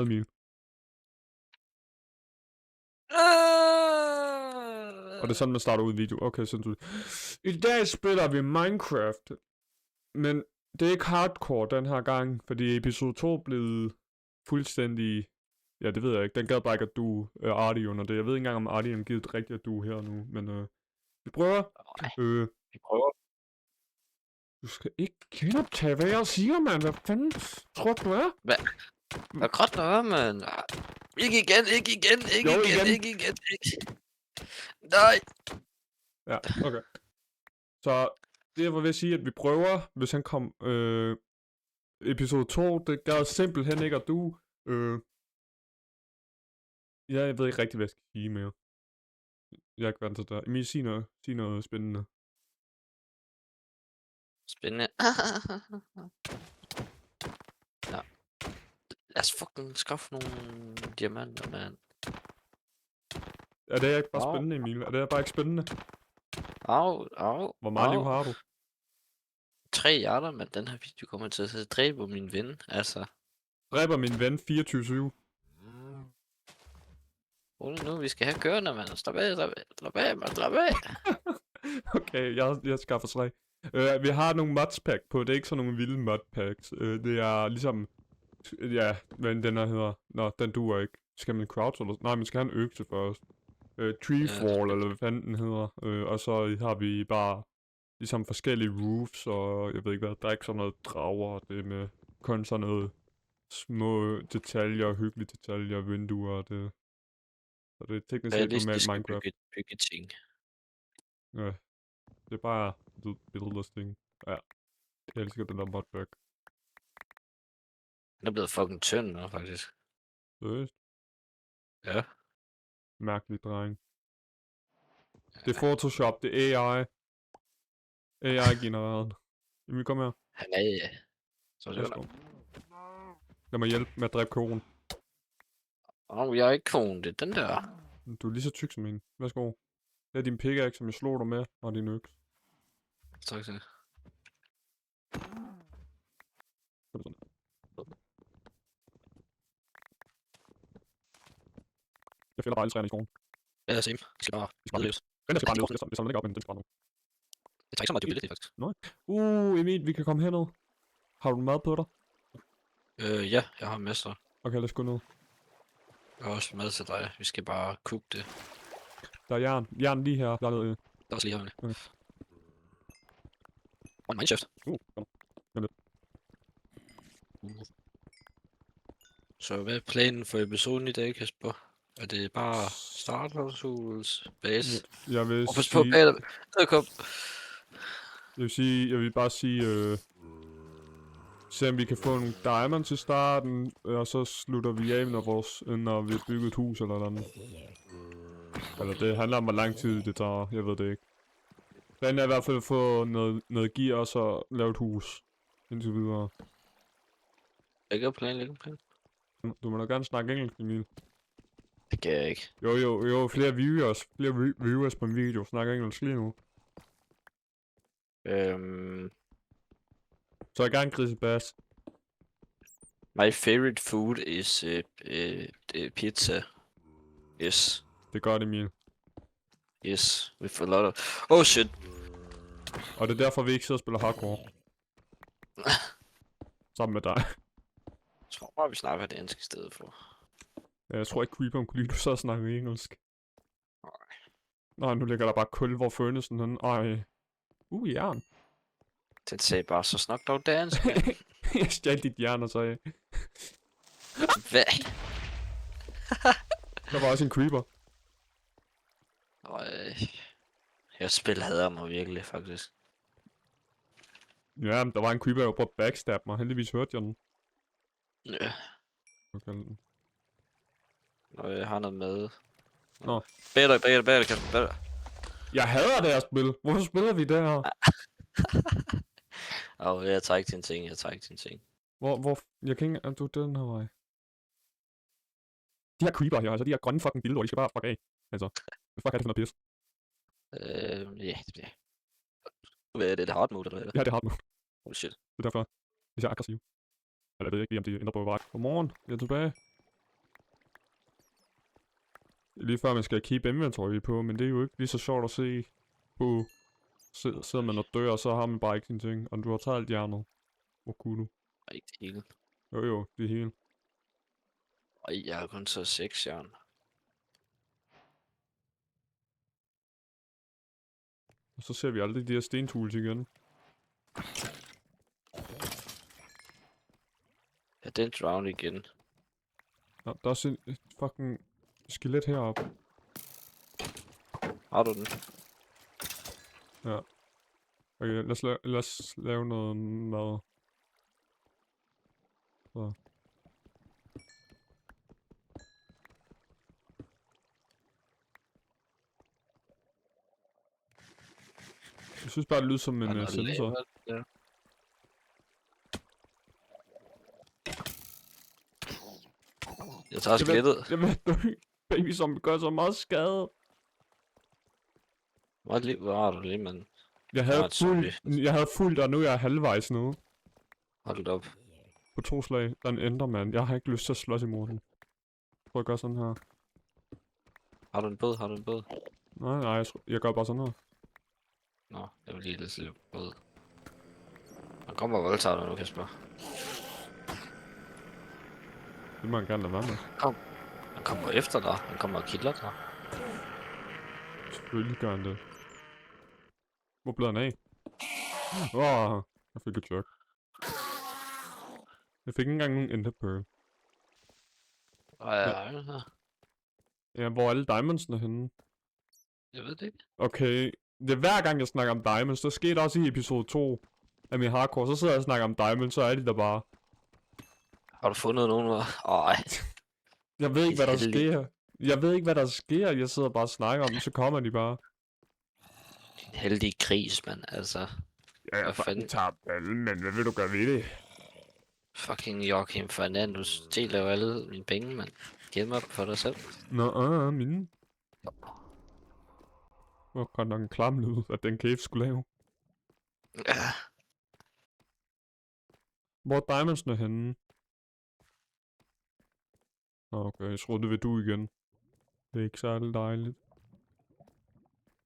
Emil. Og det er sådan, man starter ud i video. Okay, sindssygt. I dag spiller vi Minecraft. Men det er ikke hardcore den her gang, fordi episode 2 blev fuldstændig... Ja, det ved jeg ikke. Den gad bare ikke, at du er Artie under det. Jeg ved ikke engang, om Artie har givet rigtigt, at du er her nu. Men vi prøver. Vi prøver. Du skal ikke genoptage, hvad jeg siger, mand. Hvad fanden tror du er? Hvad godt der mand? Ikke igen. Nej. Ja, okay. Så det jeg var ved at sige, at vi prøver, hvis han kom episode 2, det gør simpelthen ikke, at du ja, jeg ved ikke rigtig, hvad jeg skal sige mere. Jeg er ikke vant til det. Emil, sig noget spændende. Spændende. Ja. Lad os fucking skaffe nogle diamanter, mand. Er det ikke bare spændende, Emil? Er det bare ikke spændende? Au. Hvor meget liv har du? 3 hjerter, men den her video kommer til at dræbe min ven, altså. Dræber min ven 24/7. Nu, vi skal have kørende, mand. Slap af, mand. Okay, jeg skaffer 3. Vi har nogle modspack på, det er ikke sådan nogle vilde modpacks. Det er ligesom, ja, hvad den her hedder. Nå, den duer ikke. Skal man crouch eller? Nej, man skal have en økse først. Treefall, eller hvad fanden den hedder. Og så har vi bare ligesom forskellige roofs, og jeg ved ikke hvad, der er ikke sådan noget drager, det er med kun sådan noget små detaljer, hyggelige detaljer, vinduer, det. Så det er teknisk set normalt Minecraft. Bygge ting. Ja, det er bare builders-ting. Ja, jeg elsker den der modpack. Den er blevet fucking tynd nu, faktisk. Seriøst? Ja. Mærkelig dreng. Det er Photoshop, det er AI. AI-genereret. Jamen, kom her. Han er... Så det er Lad mig hjælpe med at dræbe kogen. Jeg er ikke kogen, det er den der. Du er lige så tyk som en. Værsgo. Det er din pickaxe, som jeg slog dig med, og din øks. Tak til. Jeg fælder bare alle træerne i skoven. Ja, same. Vi skal bare løs. Den der skal bare løs, det samler ikke op, men den skal bare nu. Det tager ikke så meget dybde, faktisk. Nej. Emil, vi kan komme herned. Har du mad på dig? Ja, jeg har masser. Okay, lad os gå ned. Jeg har også mad til dig. Vi skal bare koge det. Der er jern. Jern lige her. Der er Der er også lige her. Okay. Og en mineshaft. Kom. Vent lidt. Så hvad er planen for episoden i dag, Kasper? Er det bare Starter Tools base? Jeg vil Pas sige... på, der kom. Jeg vil bare sige... Se om vi kan få en diamond til starten, og så slutter vi af, når vi har bygget et hus eller noget. Eller det handler om, hvor lang tid det tager, jeg ved det ikke. Planen er i hvert fald at få noget gear, og så lave et hus. Indtil videre. Lægger plan. Du må da gerne snakke engelsk, Emil. Det kan jeg ikke. Jo, flere viewers på en video snakker engelsk lige nu. Så jeg gerne grisebas. My favorite food is pizza. Yes. Det er godt, Emil. Yes, with a lot of... Oh shit! Og det er derfor, vi ikke sidder og spiller hardcore. Sammen med dig. Jeg tror bare, vi snakker dansk i stedet for. Ja, jeg tror ikke, Creeperen kunne lide, du så snakker engelsk. Nej, nu ligger der bare kul, hvor furnace den. Ej. Jern. Den sagde bare, så snak dog dansk. Jeg stjal dit jern og sagde. Hvad? Der var også en creeper. Jeg spil hader mig virkelig, faktisk. Ja, men der var en creeper, der prøvede at backstab mig. Heldigvis hørte jeg den. Ja. Okay. Og jeg har noget med. Nå. Bedre. Jeg hader det her spil. Hvorfor spiller vi det her? Jeg tager ikke din ting. Hvor? Jeg kan ikke... Du den her vej. De her creeper her, altså de her grønne fucking billeder, de skal bare fuck af. Altså, hvad fuck er det for noget pis? Ja. Hvad er det hard mode, eller hvad? Ja, det er hard mode. Oh shit. Det er derfor, vi ser aggressiv. Eller jeg ved ikke lige, om de ændrer på vej. Godmorgen, jeg er tilbage. Lige før man skal keep inventory på, men det er jo ikke lige så sjovt at se på. Sidder man og dør, og så har man bare ikke sine ting. Og du har taget alt hjernet. Hvor kunne du? Ikke det hele. Jo, det hele. Og jeg har kun så 6 jern. Og så ser vi aldrig de her stentools igen. Ja, den drown igen. Nå, der er også et fucking skelet heroppe. Har du den? Okay, lad os lave noget mad. Så. Jeg synes bare, det lyder som en sensor. Ja. Jeg tager skelettet. Jeg ved, baby som gør så meget skade. Hvor har du det, mand? Jeg havde fuldt, og nu er jeg halvvejs nu. Hold det op. På 2 slag. Der er en enderman. Jeg har ikke lyst til at slås imod den. Prøv at gøre sådan her. Har du en båd? Nej, jeg gør bare sådan her. Nå, jeg vil lige lidt se båd. Han kommer og voldtager dig nu, Kasper. Det må han gerne lade være med. Han kommer efter dig. Han kommer og kilder dig. Selvfølgelig gør han det. Hvor blev han af? Åh, jeg fik et chok. Jeg fik ikke engang en ender pearl. Ja, hvor er alle diamondsene henne? Jeg ved det ikke. Okay, det er hver gang jeg snakker om diamonds. Der skete også i episode 2 af min hardcore. Så sidder jeg og snakker om diamonds, så er de der bare. Har du fundet nogen? Ej. Jeg ved ikke, hvad der sker. Jeg sidder bare og snakker om dem, så kommer de bare. Din heldige gris, mand. Altså. Ja, jeg tager ballen, men hvad vil du gøre ved det? Fucking Joachim Fernandes stjæler jo alle mine penge, mand. Giv mig for dig selv. Nå, mine. Hvor godt nok en klam lyd, at den cave skulle lave. Ja. Hvor er diamondsene henne? Okay, jeg troede det ved du igen. Det er ikke særlig dejligt.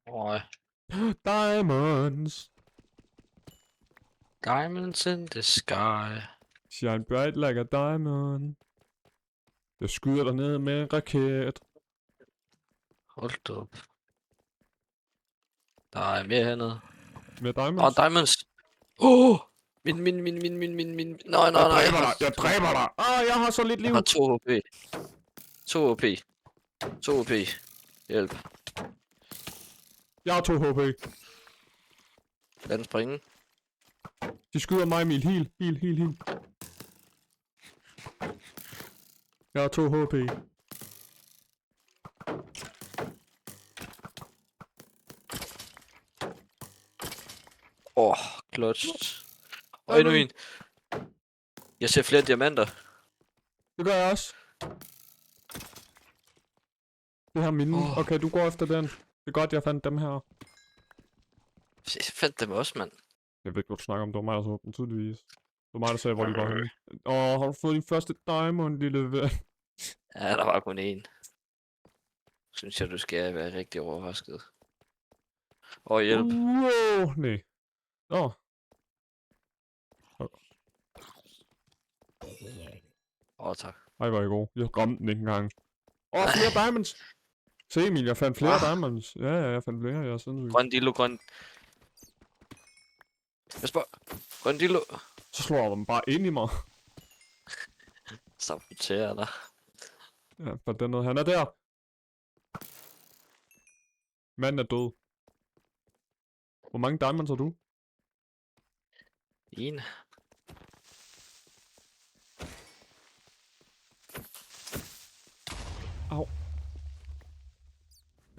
Oj. Diamonds! Diamonds in the sky. Shine bright like a diamond. Jeg skyder dig ned med en raket. Hold da op. Der er mere hernede. Med diamonds? Diamonds! Min. Nej. Jeg dræber dig! Jeg har så lidt liv. Jeg har 2 HP. 2 HP. Hjælp. Jeg har 2 HP. Lad den springe. De skyder mig, Emil. Heal. Jeg har 2 HP. Clutch. Endnu en. Jeg ser flere diamanter. Det gør jeg også. Det her mine. Okay, du går efter den. Det er godt, jeg fandt dem her. Jeg fandt dem også, mand. Jeg ved ikke, hvad du snakker om. Det var mig, der så dem tydeligvis. Det var mig, der sagde, hvor de var henne. Har du fået din første diamond, lille ven? Ja, der var kun én. Synes jeg, du skal være rigtig overrasket. Hjælp. Wow, nej. Tak. Ej, hvor er I god. Jeg ramte den ikke engang. Flere diamonds! Se Emil, jeg fandt flere diamonds. Ja, jeg fandt flere, jeg er sindssygt. Grøn. Jeg spørger. Grøn dillo. Så slår jeg dem bare ind i mig. Saboterer dig. Ja, for den noget. Han er der. Manden er død. Hvor mange diamonds har du? 1. Au.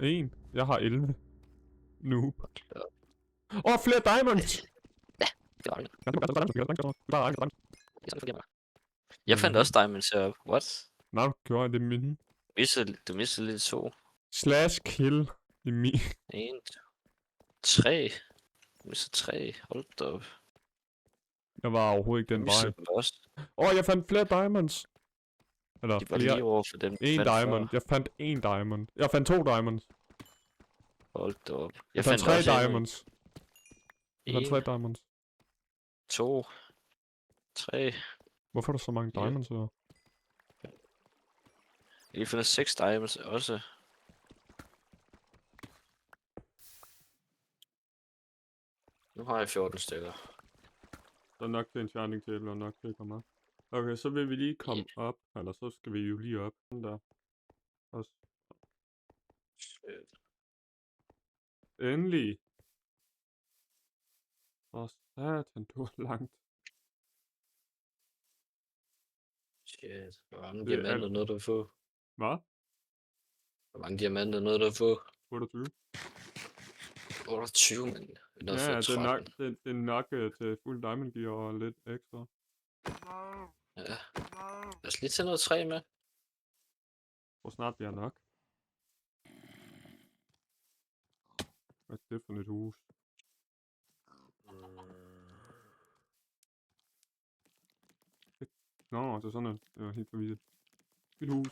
1. Jeg har 11. Nu. Flere diamonds! Jeg fandt også diamonds her. What? Nej, gjorde jeg det mine. Du mistede lidt så. Slash kill i min. 1, 3. Du mistede 3. Hold da op. Jeg var overhovedet ikke den vej. Også. Jeg fandt flere diamonds. Eller De var flere. lige over for dem, vi En fandt diamond. før. Jeg fandt en diamond. Jeg fandt 2 diamonds. Hold da op. Jeg Jeg fandt fandt 3 også endnu diamonds. Jeg fandt 3 en, diamonds. 2, 3, Hvorfor er der så mange 4. diamonds her? Jeg lige fundet 6 diamonds også. Nu har jeg 14 stykker. Der er nok til enchanting table og nok til at komme op. Okay, så vil vi lige komme op. Eller så skal vi jo lige op. Sådan der. Også. Shit. Endelig. Åh, satan, du er langt. Shit. Hvor mange Det er diamanter alt. nåede du at få? Hvad? Hvor mange diamanter nåede du at få? 28. 28, men jeg nåede at Ja, få det er nok, 13. det er nok til fuld diamond gear og lidt ekstra. Ja. Lad os lige tage noget træ med. Hvor snart bliver nok. Hvad er det for et hus? Nå, så sådan det er helt for vildt. Et hus.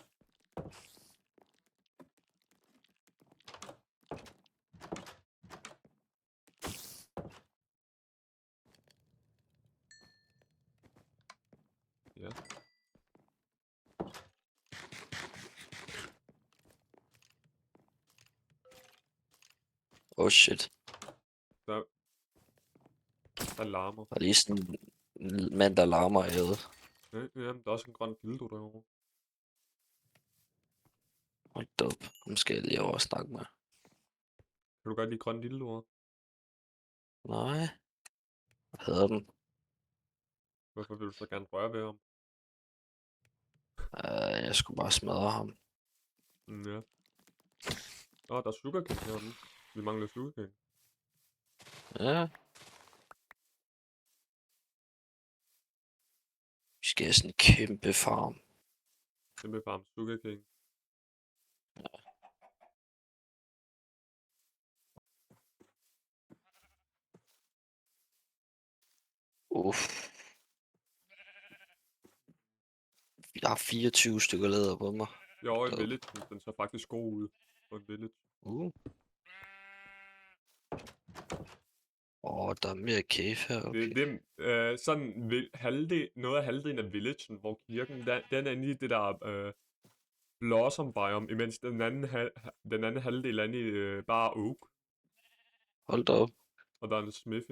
Ja. Oh shit. Der larmer. Der er lige sådan en mand, der larmer i øret. Ja, jamen, der er også en grøn dildo derovre. Hold da op. Nu skal jeg lige over og snakke med. Kan du godt lide grøn dildoer? Nej. Jeg hader den. Hvorfor vil du så gerne røre ved ham? Jeg skulle bare smadre ham. Ja. Nå, der er sugarcane herude. Vi mangler sugarcane. Ja. Vi skal have sådan en kæmpe farm. Kæmpe farm sugarcane. Uff. Jeg har 24 stykker læder på mig. Jeg er over i Dog. village, den ser faktisk god ud på en village. Der er mere cave her, okay. Det sådan noget af halvdelen af villagen, hvor kirken, den er inde i det der blossom biome, imens den anden halvdel er inde i bare oak. Hold da op. Og der er en smith.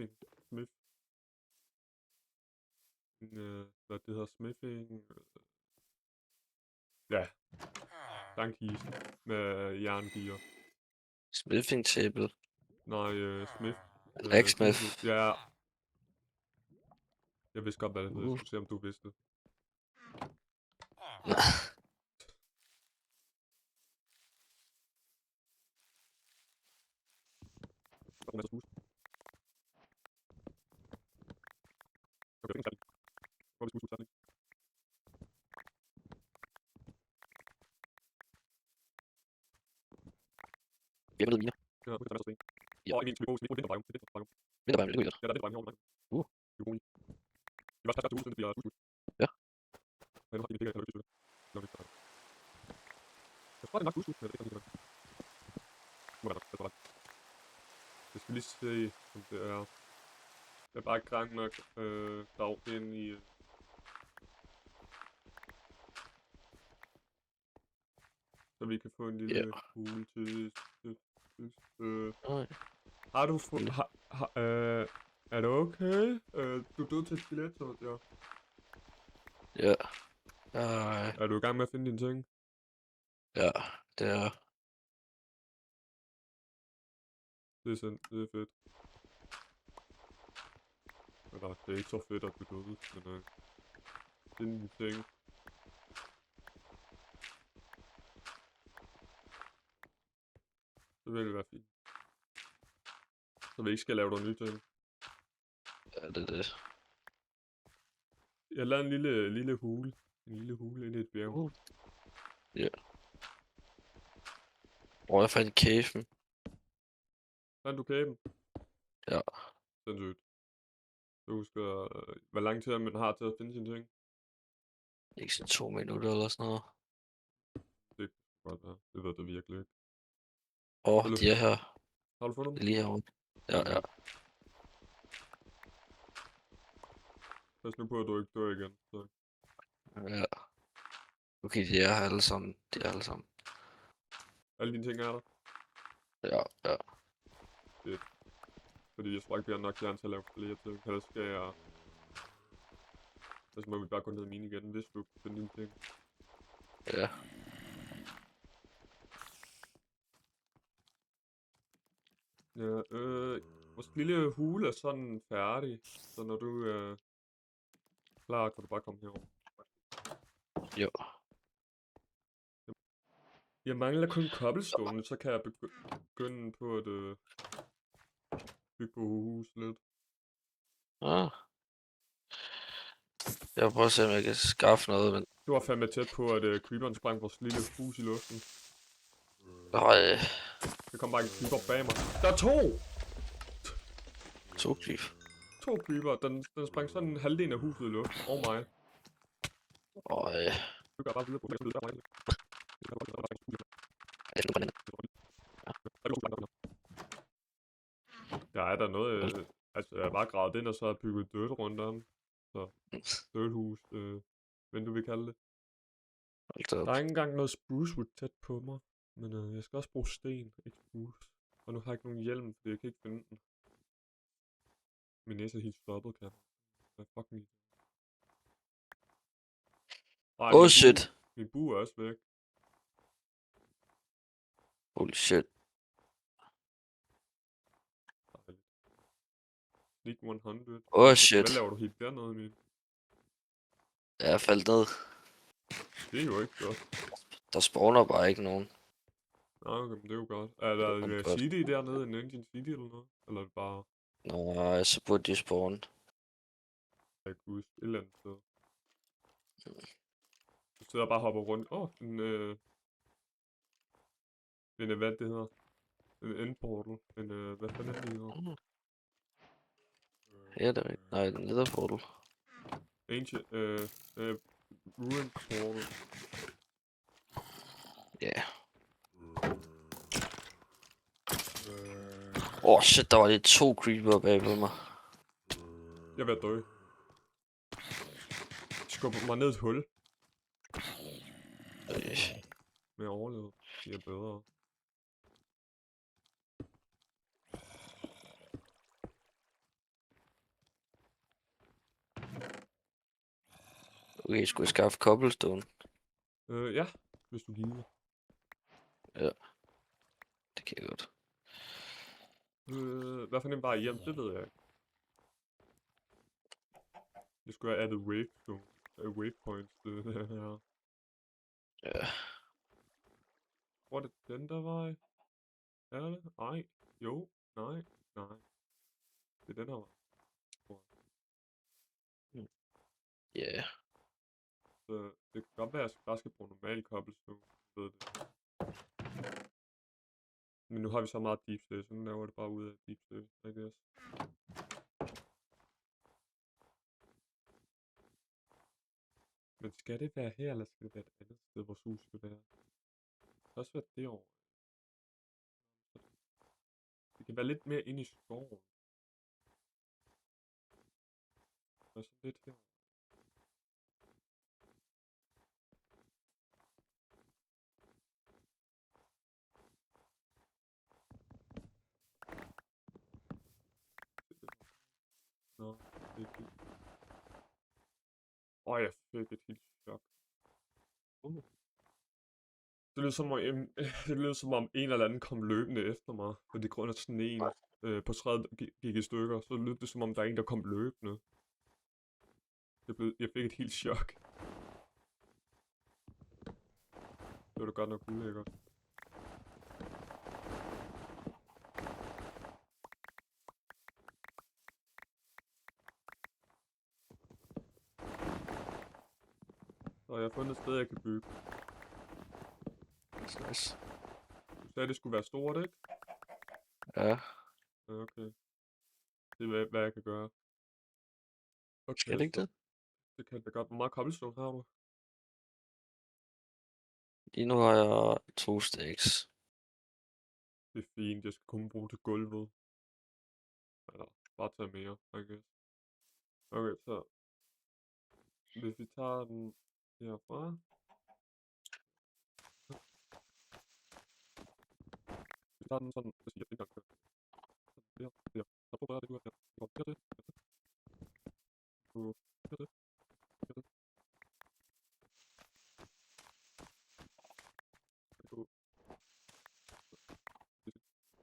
Hvad det hedder, smithing. Ja. Der er en kiste med jerngear. Smithing table. Nej, smith. Blacksmith. Ja. Jeg vidste godt, hvad det hedder. Jeg skulle se, om du vidste det. Jeg ved lige. Ja. Ja. Og en vinterbiome. Vinterbiome, det kunne jeg. Ja, der er vinterbiome herovre. Det er roligt. Vi var også det bliver udbudt. Ja. Men nu har vi ikke noget når vi starter. Jeg tror, det er nok udskudt, men jeg ved ikke, om det er. Må være nok, jeg tror det. Jeg skal lige se, om det er. Jeg er bare i gang med at grave ind i. Så vi kan få en lille kugle til. Har du er det okay? Du døde til et skelet, så ja. Ja. Er du i gang med at finde dine ting? Ja, det er. Det er sandt, det er fedt. Eller, det er ikke så fedt, at du døde, men finde dine ting. Det vil det være fint. Så vi ikke skal lave nogle nye ting. Ja, det er det. Jeg lavede en lille hule. En lille hule inde i et bjerg. Ja. Jeg fandt caven. Fandt du kæben? Ja. Sindssygt. Du husker, hvor lang tid man har til at finde sine ting? Ikke sådan 2 minutter eller sådan noget. Det kan godt være. Det ved du virkelig ikke. Åh, de er her. Har du fundet Det dem? er lige herovre. Ja, ja. Pas nu på, at du ikke dør igen. Så. Ja. Okay, de er her alle sammen. De er alle sammen. Alle dine ting er der. Ja, ja. Fordi jeg tror ikke, vi har nok jern til at lave flere til. Ellers skal jeg... Så må vi bare gå ned i mine igen, hvis du kan finde dine ting. Ja. Ja, vores lille hule er sådan færdig. Så når du er klar, kan du bare komme herover. Jo. Jeg mangler kun cobblestone, så kan jeg begynde på at bygge på huset lidt. Ah. Jeg vil prøve at se, om jeg kan skaffe noget, men... Du var fandme tæt på, at creeperen sprang vores lille hus i luften. Nej, Der kom bare en creeper bag mig. Der er to! 2 creep. To creeper. Den sprang sådan halvdelen af huset i luften. Oh my. Øj. Du gør bare videre på det. Ja, er der noget... altså, jeg har bare gravet ind, og så har bygget dirt rundt om. Så, dirthus, hvad du vil kalde det. Hold da op. Der er ikke engang noget spruce wood tæt på mig. Men jeg skal også bruge sten, ikke spruce. Og nu har jeg ikke nogen hjelm, fordi jeg kan ikke finde den. Min næse er helt stoppet, kan jeg. Hvad fucking... Ej, Oh shit. Min bue er også væk. Holy shit. Dejligt. Sneak 100. Oh shit. Hvad laver du helt dernede, min? Jeg er faldet ned. Det er jo ikke godt. Der spawner bare ikke nogen. Nå, okay, men det er jo godt. Er der en godt. city dernede, en engine city eller noget? Eller er det bare... Nej, så burde de spawne. Jeg kan huske et eller andet sted. Du sidder og bare og hopper rundt. Hvad det hedder? En endportal. Hvad fanden er det hedder? Ja, det er rigtigt. Nej, den nether portal. Ancient, ruin portal. Ja. Åh shit, der var lige 2 creeper bag ved mig. Jeg er ved at dø. Skubber mig ned i et hul. Men jeg overlevede. Det er bedre. Okay, skulle jeg skaffe cobblestone? Ja, hvis du gider. Ja. Det kan jeg godt. Hvad for en var hjem, det ved jeg ikke. Det skulle have addet waypoints, det her. Ja. Hvor er det den der vej? Er det? Nej. Jo. Nej. Nej. Det er den her vej. Ja. Så det kan godt være, at jeg bare skal bruge normal cobblestone. Jeg ved det. Men nu har vi så meget deep stairs, så nu laver det bare ud af deep stairs, I guess. Men skal det være her, eller skal det være et andet sted, vores hus skal være? Det kan også være derovre. Det kan være lidt mere inde i skoven. Og så lidt her. Nå, det er fint. Jeg fik et helt chok. Det lød som om en eller anden kom løbende efter mig, på det grund af sneen på træet gik i stykker. Så lød det som om der er en, der kom løbende. Jeg fik et helt chok. Det var da godt nok ulækkert. Så jeg har fundet et sted, jeg kan bygge. Nice. Du sagde, det skulle være stort, ikke? Ja. Ja, okay. Det er, hvad jeg kan gøre. Okay, Skal det ikke det? det kan det godt. Hvor meget cobblestone har du? Lige nu har jeg 2 stacks. Det er fint, jeg skal kun bruge til gulvet. Eller bare tage mere, I guess. Okay, så hvis vi tager den herfra. Vi tager den sådan, hvis jeg ikke engang kan. Sådan der. Så prøver jeg det ud her. Vi går hertil. Hertil. Hertil. Hertil. Hertil.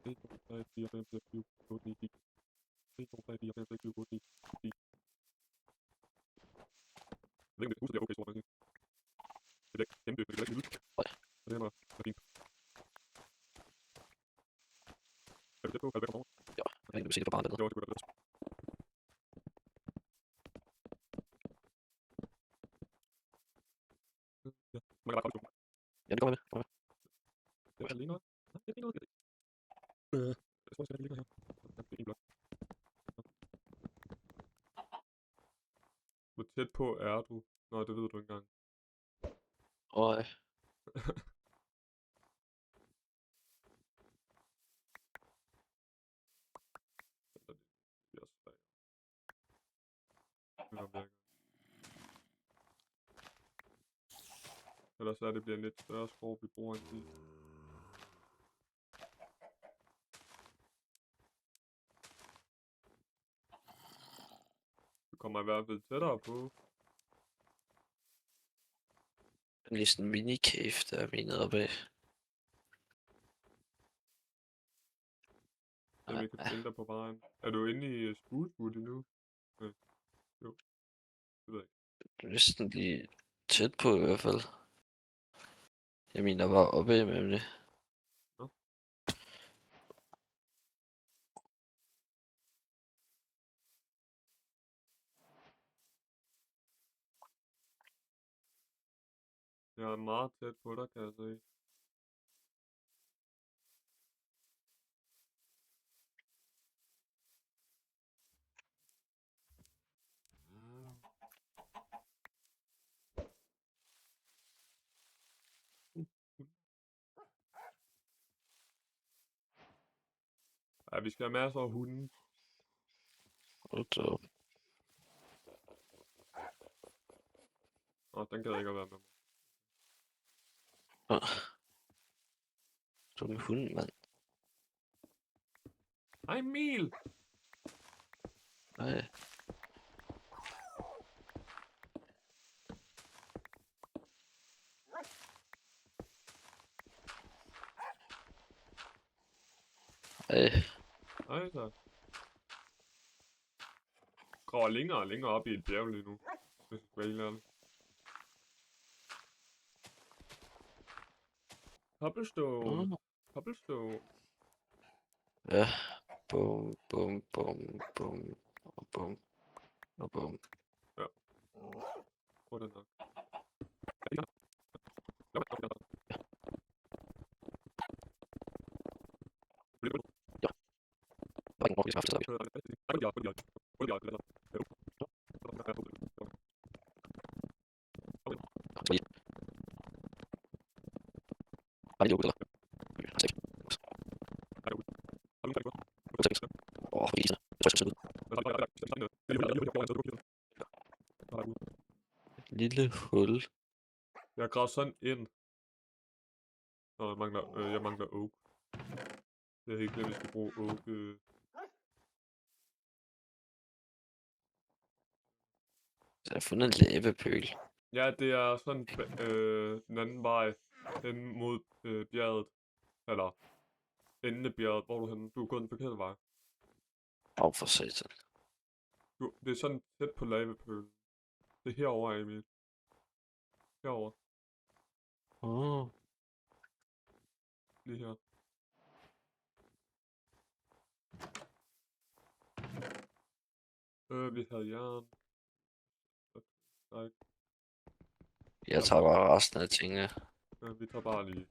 1, 2, 3, 4, 5, 6, 7, 8, 9, 10. 1, 2, 3, 4, 5, 6, 7, 8, 9, 10. Jeg ved ikke, om det huset er okay stort, faktisk. Det er ikke kæmpe, det er ikke lille. Så det er meget fint. Er vi tæt på? Er vi væk fra morgen? Ja, jeg kan ikke se det på barnet. Jo, det kunne da være. Ja, man kan bare kolde. Ja, det kommer med. Kommer med. Det er lige noget. Nej, det er lige noget. Jeg tror, jeg skal have det ligger her. Ja, det er en blok. Hvor tæt på er du? Nå, det ved du ikke engang. Øj. Ellers er det bliver en lidt større skov, vi bruger en tid. Vi kommer i hvert fald tættere på. Det er lige sådan en mini-cave, der er vi nede oppe af. Så vi kan finde dig på vejen. Er du inde i Spoolswood endnu? Ja. Jo. Det ved jeg ikke. Det er næsten lige tæt på i hvert fald. Jeg mener bare oppe af med det. Nå. Jeg er meget tæt på dig, kan jeg se. Ja, vi skal have masser af hunde. Hold da op. Nå, den gad ikke at være med mig. Du er en hund, mand. Hej Emil! Nej. Ej. Hej så. Graver længere og længere op i et bjerg lige nu. Hvis jeg skal være helt ærlig. Cobblestone. Cobblestone. Ja. Bum, bum, bum, bum. Og bum. Og bum. Ja. Prøv den nok. Der er ingen ordentlig kraft til dig. Bare lige lukket, eller? Har sæk. Åh, ikke sådan. Jeg tror, jeg skal ud. Lille hul. Jeg har gravet sådan ind. Nå, jeg mangler oak. Det er helt glemt, at vi skal bruge oak. Så jeg har fundet en lavapøl. Ja, det er sådan den anden vej hen mod bjerget. Eller enden af bjerget. Hvor er du henne? Du er gået den forkerte vej. Åh, for satan. Det er sådan tæt på lavapølen. Det er herovre, Emil. Herovre. Lige her. Vi havde jern. Nej, Jeg tager bare resten af tingene. vi tager bare lige.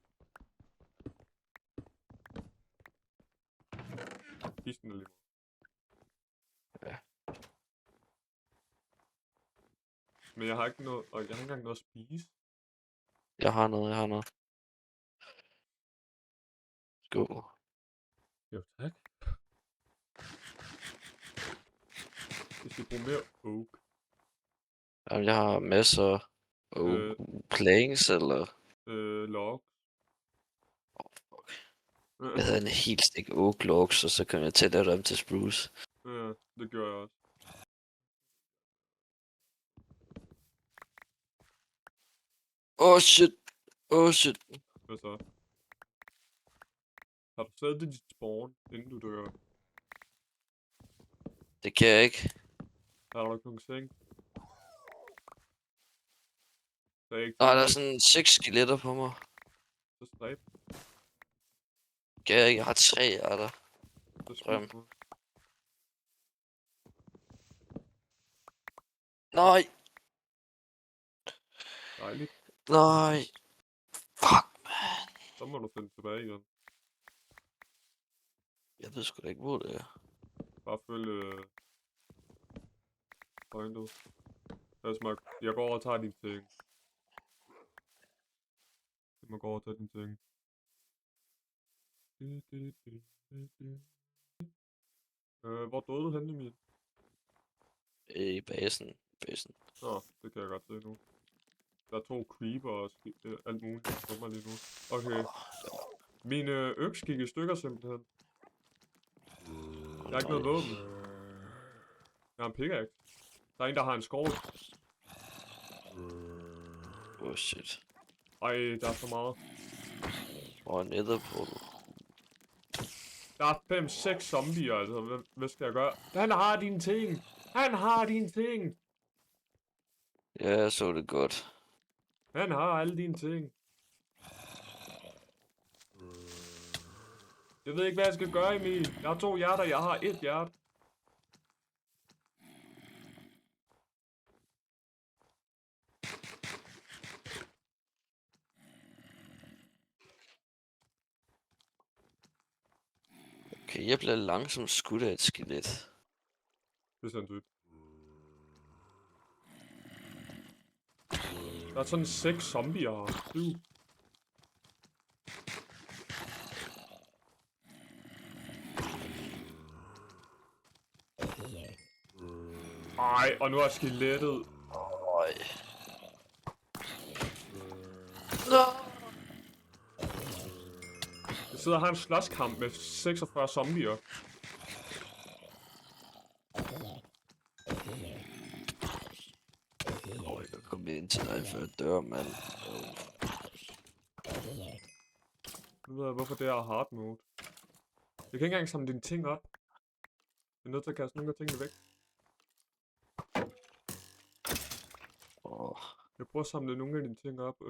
Kisten er lige meget. Ja. Men jeg har ikke noget, og jeg har ikke engang noget at spise. Jeg har noget. Go. Jo, tak. Vi skal bruge mere oak. Jamen, jeg har masser Øh, planks, eller... log. Fuck. Jeg havde en helt stik oak logs, og så kom jeg til at lave dem til spruce. Ja, det gør jeg også. Oh shit. Oh shit. Hvad så? Har du sat dit spawn, inden du dør? Det kan jeg ikke. Har du ikke nogen seng? Der er ikke Nej, der er nogen sådan 6 skeletter på mig. så stræb. Kan jeg ikke? Jeg har 3 af der. Så Drøm. skyd mig. Nej. Dejligt. Nej. Fuck. Så må du finde tilbage igen. Jeg ved sgu da ikke, hvor det er. Bare følg pointet. Jeg går over og tager dine ting. Jeg må gå over og tage dine ting. Hvor døde du henne, Emil? I basen. Nå, det kan jeg godt se nu. Der er 2 creeper og alt muligt, der kommer lige nu. Okay. Min øks gik i stykker simpelthen. Jeg har ikke noget våben. Jeg har en pickaxe. Der er en, der har en skål. Oh shit. Ej, der er så meget. Og en netherportal. Der er 5-6 zombier, altså. Hvad skal jeg gøre? Han har dine ting! Han har dine ting! Ja, jeg så det godt. Han har alle dine ting. Jeg ved ikke, hvad jeg skal gøre, Emil. Jeg har 2 hjerter, jeg har 1 hjerte. Okay, jeg bliver langsomt skudt af et skelet. Det er sindssygt. Der er sådan 6 zombier her. 7. Ej, og nu er skelettet. Øj. Nå. Jeg sidder og har en slåskamp med 46 zombier. Jeg kom lige ind til dig før dør, mand. Nu ved jeg, hvorfor det er hard mode. Jeg kan ikke engang samle dine ting op. Jeg er nødt til at kaste nogle af tingene væk. Jeg prøver at samle nogle af dine ting op.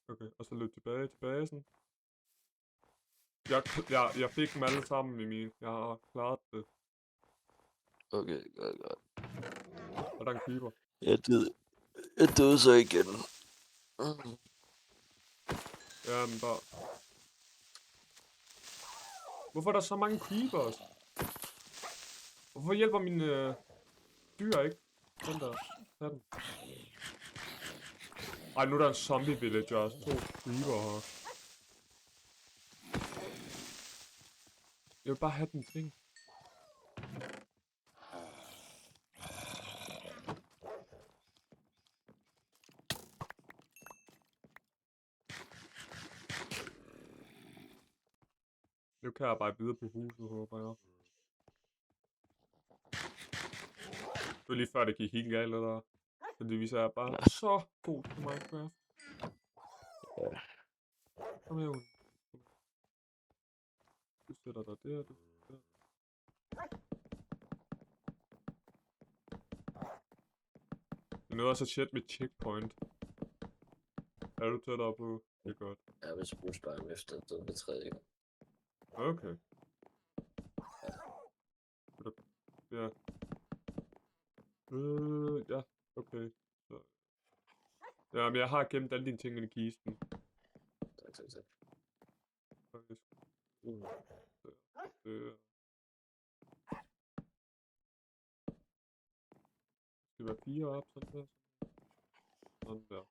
Okay. Og så løb tilbage til basen. Jeg fik dem alle sammen, Emil. Jeg har klaret det. Okay, godt. Og der er en creeper. Jeg døde så igen. Jamen bare... Hvorfor er der så mange creepers? Hvorfor hjælper mine dyr ikke? Den der. Tag den. Ej, nu er der en zombie villager også. 2 creeper her. Jeg vil bare have den ting. Nu kan jeg arbejde videre på huset, håber jeg. Det var lige før det gik helt galt, eller? Så det viser jeg bare så god til Minecraft. Kom her, Uli. Du sætter dig der, du der. Jeg nåede også at chat med checkpoint. Er du tættere på? Det er godt. Jeg vil spørge ham efter det 3. gang. Okay. Ja. Ja, okay. Så. Ja, men jeg har gemt alle dine ting i kisten. Tak. Faktisk. Det skal være 4 op, sådan der. Sådan der.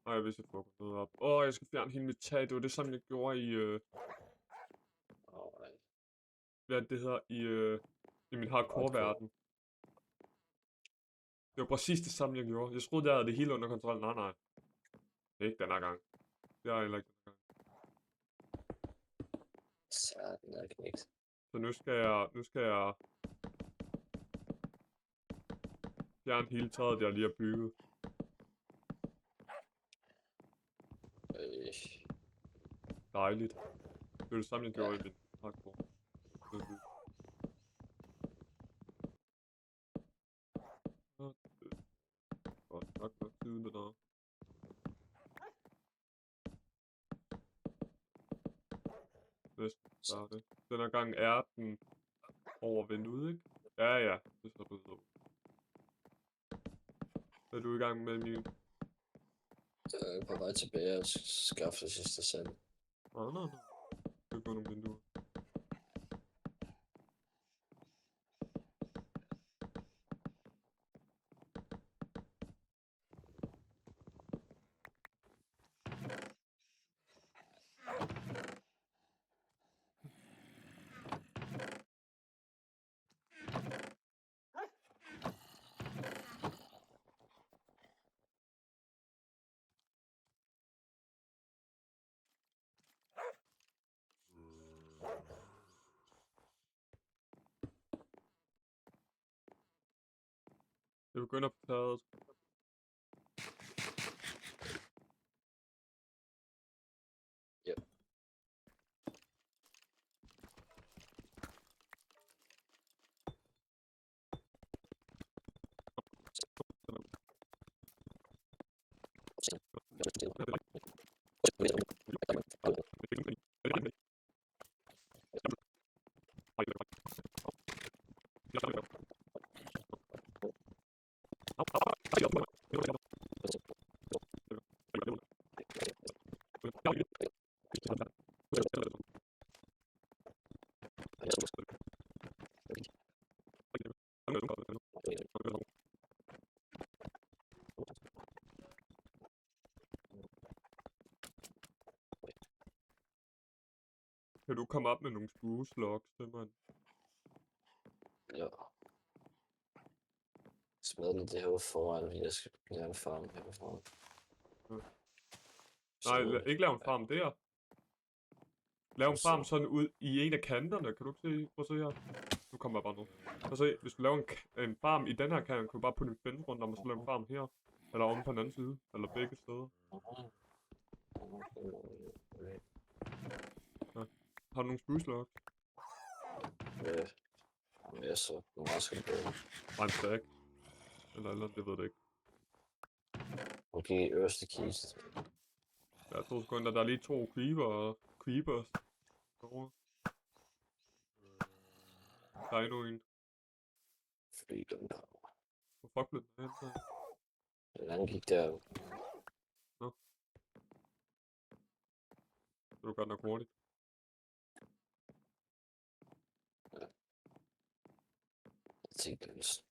Ej, hvis jeg får noget op. Jeg skal fjerne hele mit tag. Det var det samme, jeg gjorde i... Hvad det hedder? I min hardcore-verden. Det var præcis det samme, jeg gjorde. Jeg troede, jeg havde det hele under kontrol. Nej. Det er ikke den her gang. Det er heller ikke den her gang. Sådan er knægt. Så nu skal jeg fjerne hele træet, jeg lige har bygget. Dejligt. Det var det samme, jeg gjorde i min hardcore. Godt nok siden det der. Så det. Den her gang er den over vinduet, ikke? Ja. Det ser ud. Er du i gang med min? Jeg er på vej tilbage og skaffe det sidste sand. Nej. Det er kun nogle vinduer. Det begynder på taget. Ja. Kan du komme op med nogle spruce-logs til mig? Ja. Smid den derude foran, fordi jeg skal lave en farm herfra. Nej, ikke lave en farm der. Lav en farm sådan ud i en af kanterne. Kan du ikke se? Prøv at se her. Nu kommer jeg bare nu. Prøv at se, hvis du laver en farm i den her kant, kan du bare putte en fence rundt om, og så lave en farm her. Eller om på den anden side. Eller begge steder. Ja. Har du nogle spruce logs? Ja, så hvor meget skal du bruge? Bare en stack. Eller det ved jeg ikke. Okay, øverste kiste. Ja, 2 sekunder. Der er lige 2 creepers. Derovre. Der er endnu en. Freedom power. Hvor fuck blev den hen der? Den anden gik der. Nå. Det var godt nok hurtigt. Jeg tænkte,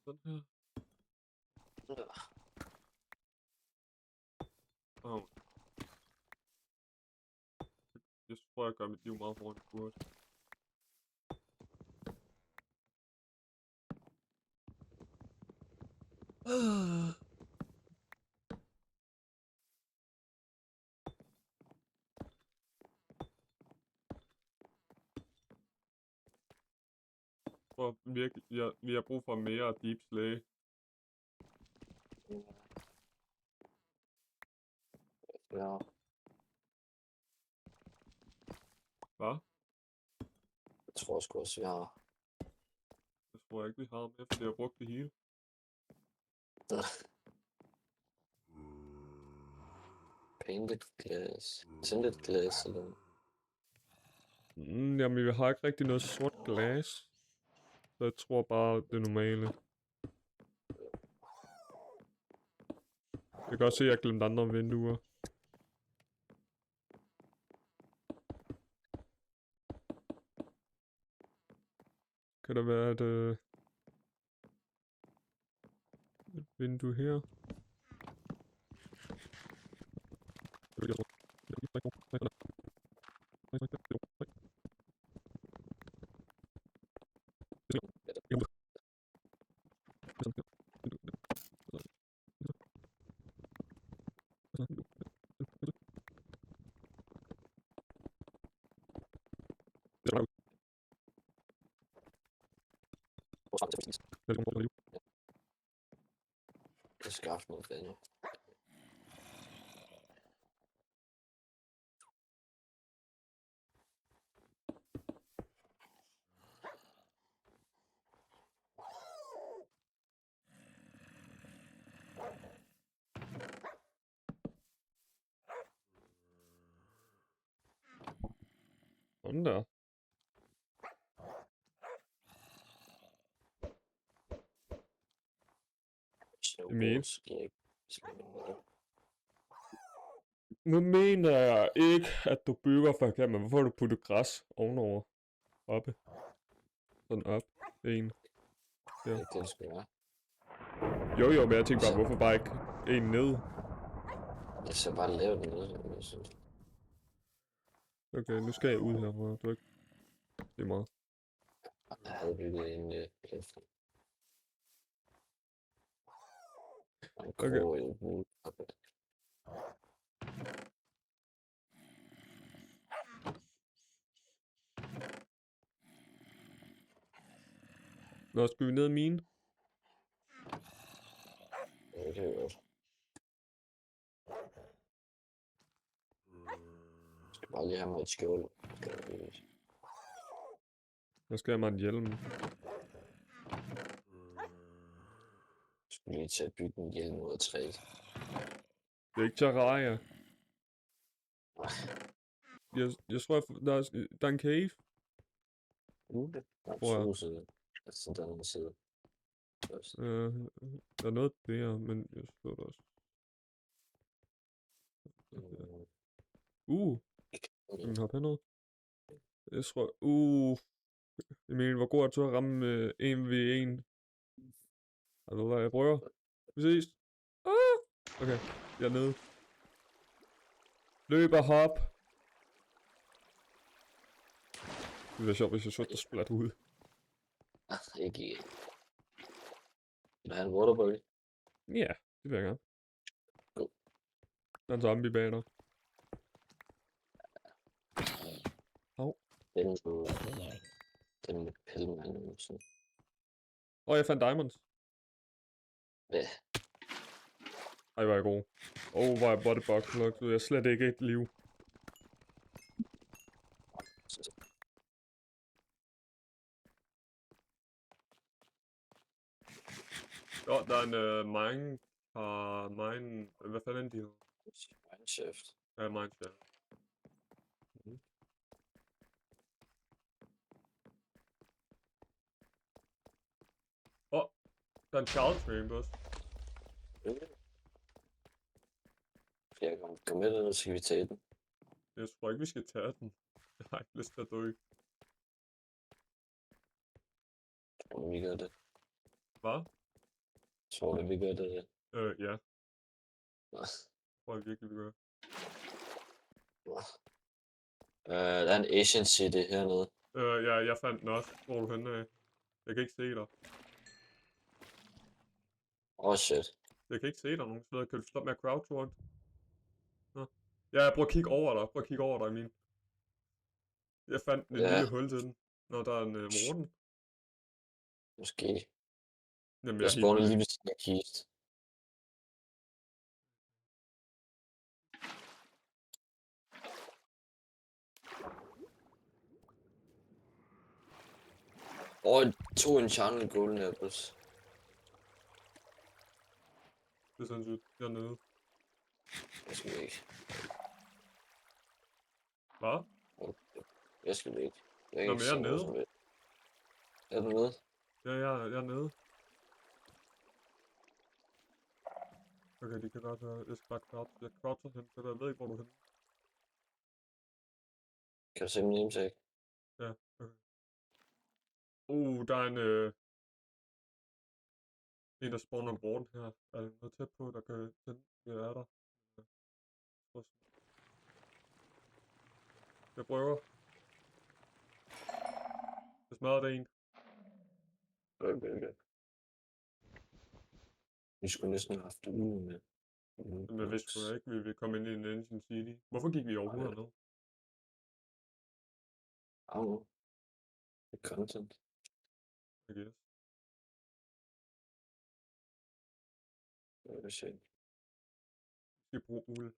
Sådan her. Oh. Jeg tror, jeg gør mit liv meget hårdt i burde. For virkelig, vi har brug for mere Deep Slay. Ja, Hvad? jeg tror sgu også, vi har. Det tror jeg ikke, vi har med, for jeg har brugt det hele. Painted glass. Tinted glass, eller Jamen, vi har ikke rigtig noget sort glas. Så jeg tror bare, det er normale. Jeg kan også se, at jeg glemte andre vinduer. Kan der være et vindue her? jeg skaffe noget vand. Sådan der. Snowboards giver ikke så meget. Nu mener jeg ikke, at du bygger for eksempel. Hvorfor har du puttet græs ovenover? Oppe. Sådan op. En. Det er ikke det, det skal være. Jo, men jeg tænker bare, hvorfor bare ikke en ned? Jeg skal bare lave den ned, jeg synes. Okay, nu skal jeg ud herfra. Du er ikke... Det er meget. Jeg havde bygget en plads. Og en Okay. krog i en hul. Nå, skal vi ned i mine? Ja, det kan jeg godt. Jeg skal bare lige have mig et skjold. Jeg skal have mig en hjelm. Jeg skulle lige til at bygge en hjelm ud af træet. Det er ikke Terraria. Jeg tror, der er en cave. Der er Tror jeg. to sider. Altså, der er en side. Først. Der er noget der, men jeg så det også. Skal vi hoppe herned? Jeg tror... Emil, hvor god er du til at ramme 1v1? Altså, hvad jeg prøver? Vi ses. Okay, jeg er nede. Løb og hop. Det ville være sjovt, hvis jeg så der splat ud. Ikke i. Vil du have en waterbury? Ja, det vil jeg gerne. Go. Der er en zombie bag dig. Den med pillemand og sådan. Jeg fandt diamonds. Ja. Ej, hvor er jeg god. Hvor er bodybox nok. Jeg er slet ikke et liv. Der er en mine. Mine. Hvad fanden er de her? Mineshaft. Ja, mineshaft. Der er en child frame også. Skal jeg komme med den, så skal vi tage den. Jeg tror ikke, vi skal tage den. Jeg har ikke lyst til at dø. Om vi gør det. Hvad? Tror du, vi gør det? Ja. Nå. Tror jeg virkelig, vi gør. Der er en Asian City hernede. Ja, jeg fandt den også. Hvor er du henne af? Jeg kan ikke se dig. Shit. Jeg kan ikke se dig nogen steder. Kan du stoppe med at crowdsource? Nå. Ja, prøv at kigge over dig. Prøv at kigge over dig, Emil. Jeg fandt en Ja. lille hul til den. Når der er en warden. Måske. Jamen, Jeg jeg er helt spawner ude. lige ved siden af kist. To enchanted golden apples. Det er sindssygt. Jeg er nede. Jeg skal væk. Hvad? Jeg skal væk. Jeg Nå, kan men ikke jeg er se noget nede. som helst. Er du nede? Ja, jeg er nede. Okay, de kan godt høre. Jeg skal bare crouch. Jeg croucher hen til dig. Jeg ved ikke, hvor du er henne. Kan du se min hjemsag? Ja, okay. Der er en, der spawner en warden her. Er der noget tæt på, der kan tænde? Det er der. Prøv at se. Jeg prøver. Jeg smadrer det en. Okay. Vi skulle næsten have haft ugen med. Men jeg vidste sgu da ikke, vi ville komme ind i en Ancient City. Hvorfor gik vi overhovedet ned? Det er content. I guess. Det er shit. Vi skal bruge uld.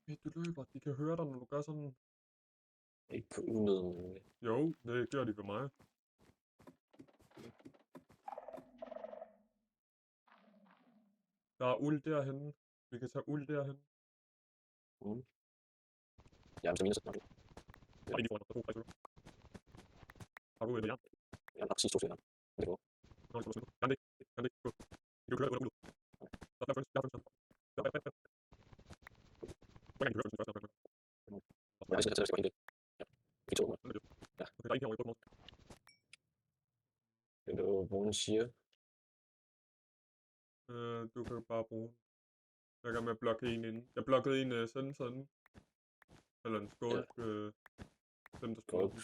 Hey, du løber. De kan høre dig, når du gør sådan. Ikke på unøden. Jo, det gør de for mig. Der er uld derhenne. Vi kan tage uld derhenne. Ja, men så minus. Der er en, de foran. Der er to stykker. Har du et jern? Jeg har nok sidst 2 sekunder. Det går. Nå, det skal du Kan det ikke. Kan det ikke. Gå. Vi kan køre ud af uldet. Der er 5 stykker. Der er 5 stykker. Hvor kan vi køre ud af først? Jeg skal gå ind det. Ja. Vi tog mig. Ja. Okay, der er en herovre i bunden. Det er jo, hvor den siger. Du kan bare bruge. Jeg kan med at blokke en inde. Jeg blokkede en sensor inde. Eller en skål. Dem, der spawner.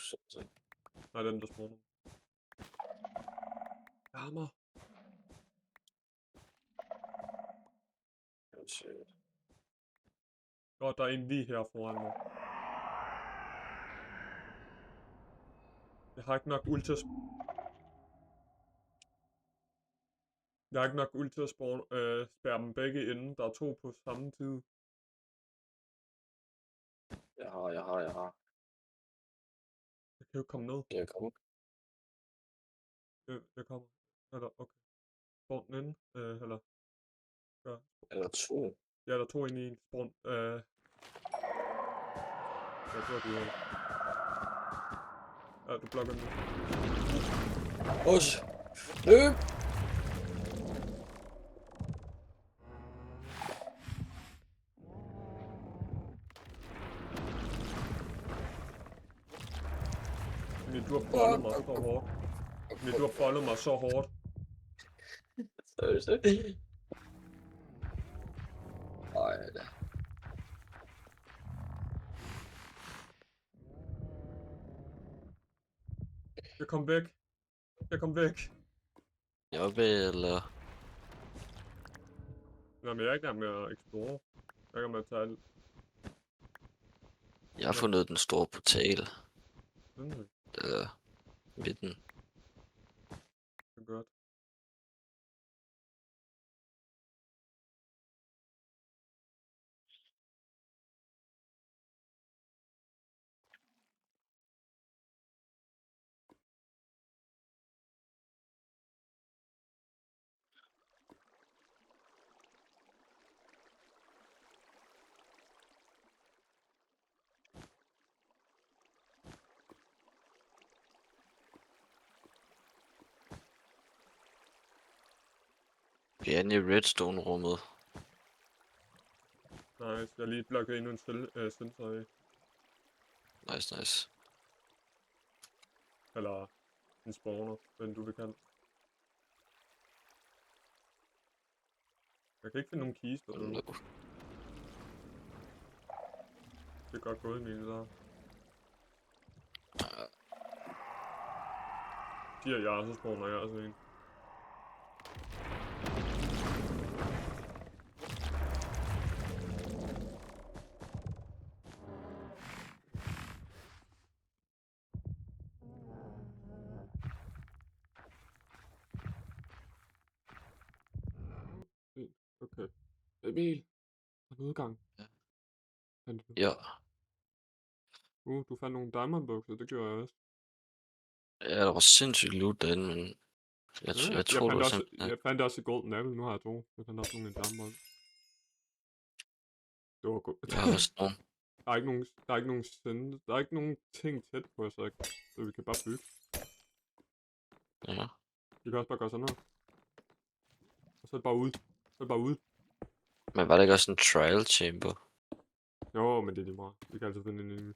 Nej, dem, der spawner. Hammer. Godt, der er en lige her foran mig. Jeg har ikke nok uld til at Jeg har ikke nok uld til at spærre dem begge inde. Der er 2 på samme tid. Jeg har. Jeg kan jo komme ned. Kan jeg komme? Jeg kommer. Eller, okay. Spawn den inde. Eller. Ja. Er der 2? Ja, der er 2 inde i en. Spawn. Jeg tror, du er. Ja, du blokker den nu. Løb! Men du har foldet mig så hårdt. Men du har foldet mig så hårdt. Seriøst? Ej, da. Jeg kom væk. Jeg kom væk. Joppe, eller... Nå, men jeg er ikke engang med at explore. Jeg er ikke med at tage alt. Jeg har fundet den store portal. Det Der midten. er godt. Vi er inde i redstone-rummet. Nice. Jeg har lige blokket endnu en sensor af. Nice. Eller en spawner, hvad du vil kalde. Jeg kan ikke finde nogen kister nu. No. Det er godt gået, Emil, der. Siger jeg, så spawner jeg altså en. Okay. Emil, der er en udgang. Ja. Fandt du? Ja. Du fandt nogle diamond bukser, det gjorde jeg også. Ja, der var sindssygt loot derinde, men jeg tror, det var simpelthen... Jeg fandt også et golden apple, nu har jeg 2. Jeg fandt også nogle i diamond. Det var godt. Jeg har også nogen. Der er ikke nogen ting tæt på, så vi kan bare bygge. Ja. Vi kan også bare gøre sådan noget. Og så er det bare ud. Men var det ikke også en trial chamber? Jo, men det er lige meget. Vi kan altid finde en.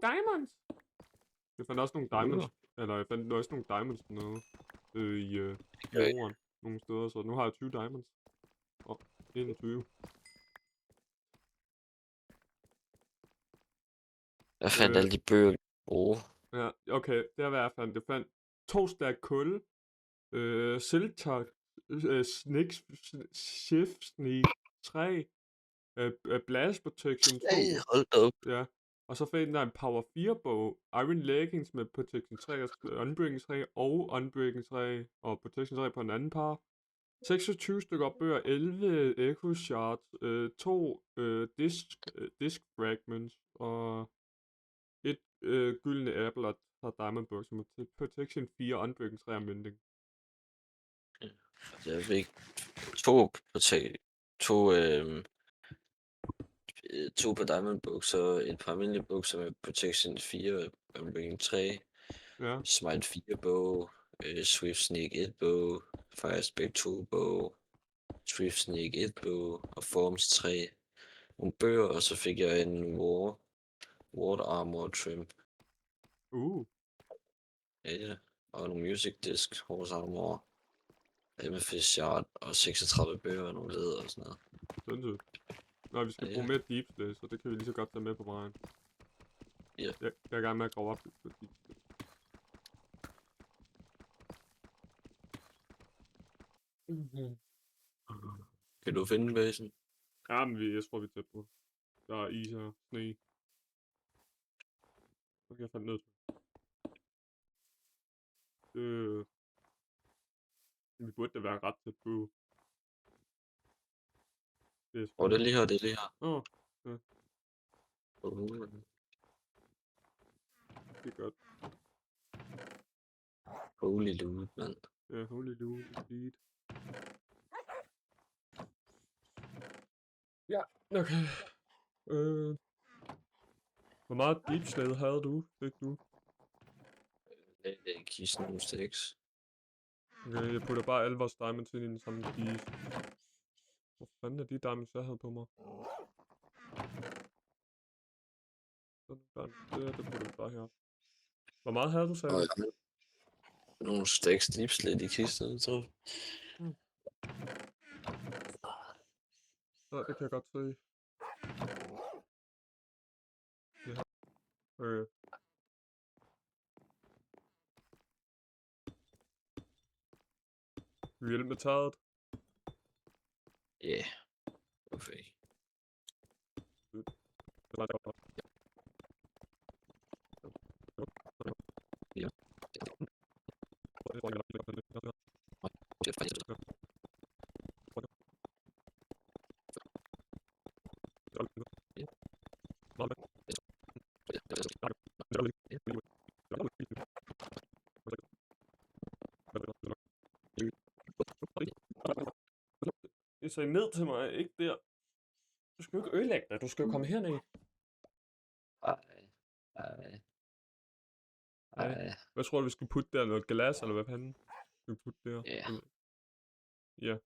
Diamonds! Jeg fandt også nogle diamonds. Eller jeg fandt også nogle diamonds noget i jorden nogle steder, så nu har jeg 20 diamonds. Og 21. Jeg fandt alle de bøger, vi bruger. Ja, okay, det er hvad jeg fandt. Jeg fandt 2 stack kul, siltak, shift sneak 3, blast protection 2. Hey, hold da op. Ja, og så fandt jeg en power 4 bog, iron leggings med protection 3, unbreaking 3 og unbreaking 3 og protection 3 på en anden par. 26 stykker bøger, 11 echo shards, 2 disk fragments og et gyldne apple og diamond books med protection 4 unbreaking 3 og mending. Jeg fik to på diamond bukser, et par almindelige bukser med protection 4, unbreaking 3, Ja. smite 4 bog, swift sneak 1 bog, fire spec 2 bog, swift sneak 1 bog og forms 3. Nogle bøger, og så fik jeg en ward armor trim. Ja, og nogle music disc, horse armor, amethyst shard og 36 bøger og nogle leder og sådan noget. Sindssygt. Nå, vi skal Ja. bruge mere deep slay, så det kan vi lige så godt tage med på vejen. Ja. Jeg er i gang med at grave op på deep slay. Kan du finde basen? Ja, men jeg tror, vi er tæt på. Der er is og sne. Så kan jeg fandt ned. Vi burde da være ret tæt på. Det er Det er lige her, det er lige her. Det er godt. Holy loot, mand. Ja, holy loot, indeed. Ja, okay. Hvor meget deep slay havde du? Fik du? Kisten nogle sticks. Okay, jeg putter bare alle vores diamonds ind i den samme kiste. Hvor fanden er de diamonds, jeg havde på mig? Det putter vi bare her. Hvor meget havde du, sagde du? Nogle stacks deep slay i kisten, tror jeg. Nej, det kan jeg godt se. Ja. Okay. Vi hjælper med taget. Ja. Okay. Ja. Jeg sagde ned til mig, ikke der. Du skal jo ikke ødelægge dig, du skal jo komme herned. Ej. Hvad tror du, vi skal putte der? Noget glas, eller hvad fanden? Skal vi putte der? Ja. Ja.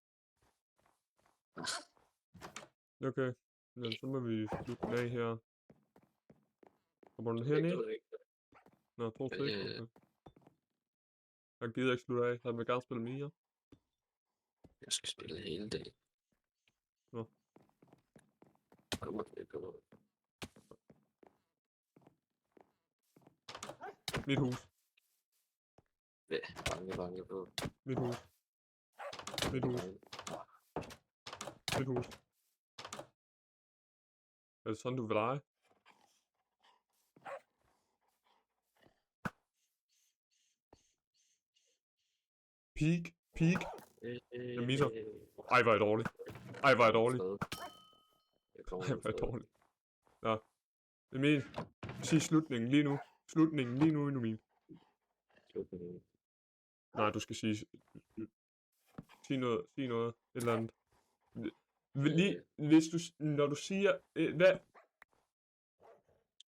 Okay. Ja, så må vi slutte den af her. Kommer den herned? Nå, 2 stykker. Okay. Jeg gider ikke slutte af. Han vil gerne spille mere. Jeg skal spille hele dagen. Nå. Kommer det, kommer det. Mit hus. Ja, banke på. Mit hus. Mit hus. Mit hus. Er det sådan, du vil lege? Peak. Jeg misser. Ej, hvor er jeg dårlig. Ej, hvor er jeg dårlig. Jeg kommer Ej, med hvor er jeg fred. dårlig. Nå. Emil, sig slutningen lige nu. Slutningen lige nu, Emil. Slutningen. Nej, du skal sige... Sig noget. Sig noget. Et eller andet. Lige, hvis du... Når du siger... Hvad...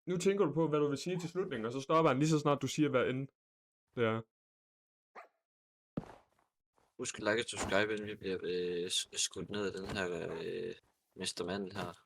Nu tænker du på, hvad du vil sige til slutningen, og så stopper han lige så snart du siger, hvad end det er. Husk at like og subscribe, inden vi bliver skudt ned af den her Mr. Mandel her.